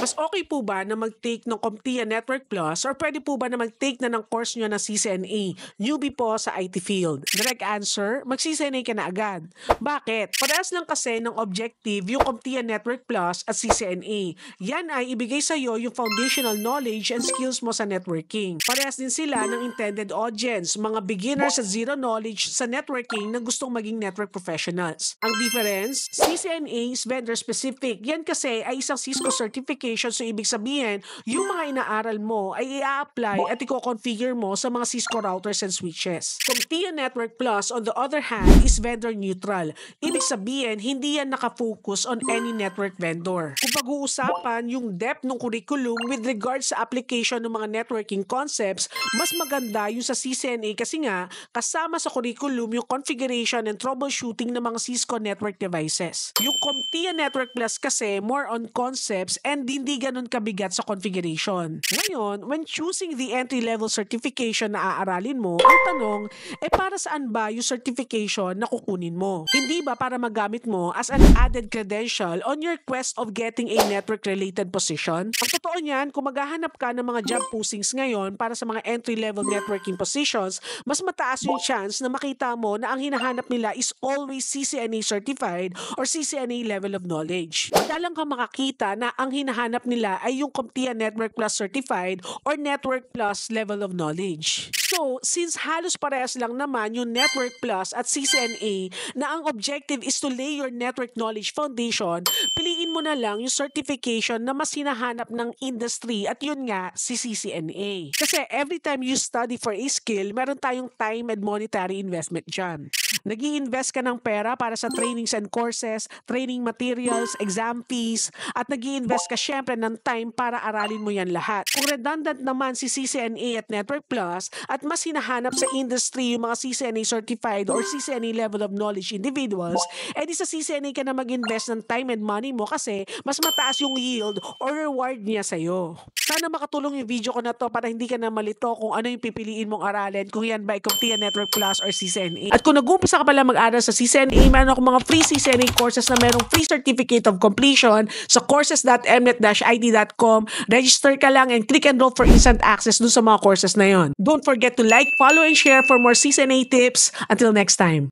Mas okay po ba na mag-take ng CompTIA Network Plus or pwede po ba na mag-take na ng course nyo ng CCNA? Newbie po sa IT field. Direct answer, mag-CCNA ka na agad. Bakit? Parehas lang kasi ng objective yung CompTIA Network Plus at CCNA. Yan ay ibigay sa iyo yung foundational knowledge and skills mo sa networking. Parehas din sila ng intended audience, mga beginners at zero knowledge sa networking na gustong maging network professionals. Ang difference, CCNA is vendor specific. Yan kasi ay isang Cisco certification, so ibig sabihin, yung mga inaaral mo ay i-apply at i-configure mo sa mga Cisco routers and switches. CompTIA Network Plus, on the other hand, is vendor neutral. Ibig sabihin, hindi yan nakafocus on any network vendor. Kung pag-uusapan yung depth ng curriculum with regards sa application ng mga networking concepts, mas maganda yung sa CCNA kasi nga, kasama sa curriculum yung configuration and troubleshooting ng mga Cisco network devices. Yung CompTIA Network Plus kasi, more on concepts and hindi ganun kabigat sa configuration. Ngayon, when choosing the entry-level certification na aaralin mo, ang tanong, para saan ba yung certification na kukunin mo? Hindi ba para magamit mo as an added credential on your quest of getting a network-related position? Ang totoo niyan, kung maghahanap ka ng mga job postings ngayon para sa mga entry-level networking positions, mas mataas yung chance na makita mo na ang hinahanap nila is always CCNA certified or CCNA level of knowledge. Madalang kang makakita na ang hinahanap nila ay yung CompTIA Network Plus certified or Network Plus level of knowledge. So, since halos parehas lang naman yung Network Plus at CCNA na ang objective is to lay your network knowledge foundation, piliin mo na lang yung certification na mas hinahanap ng industry at yun nga, si CCNA. Kasi every time you study for a skill, meron tayong time and monetary investment dyan. Nag-i-invest ka ng pera para sa trainings and courses, training materials, exam fees, at nag-i-invest ka syempre ng time para aralin mo yan lahat. Kung redundant naman si CCNA at Network Plus at mas hinahanap sa industry yung mga CCNA certified or CCNA level of knowledge individuals, edi sa CCNA ka na mag-invest ng time and money mo kasi mas mataas yung yield or reward niya sa'yo. Sana makatulong yung video ko na to para hindi ka na malito kung ano yung pipiliin mong aralin, kung yan ba ay CompTIA Network Plus or CCNA. At kung nag-uumpisa ka pala mag-aral sa CCNA, meron ako mga free CCNA courses na merong free certificate of completion sa courses.mnet-it.com. Register ka lang and click enroll for instant access dun sa mga courses na yon. Don't forget to like, follow, and share for more CCNA tips. Until next time.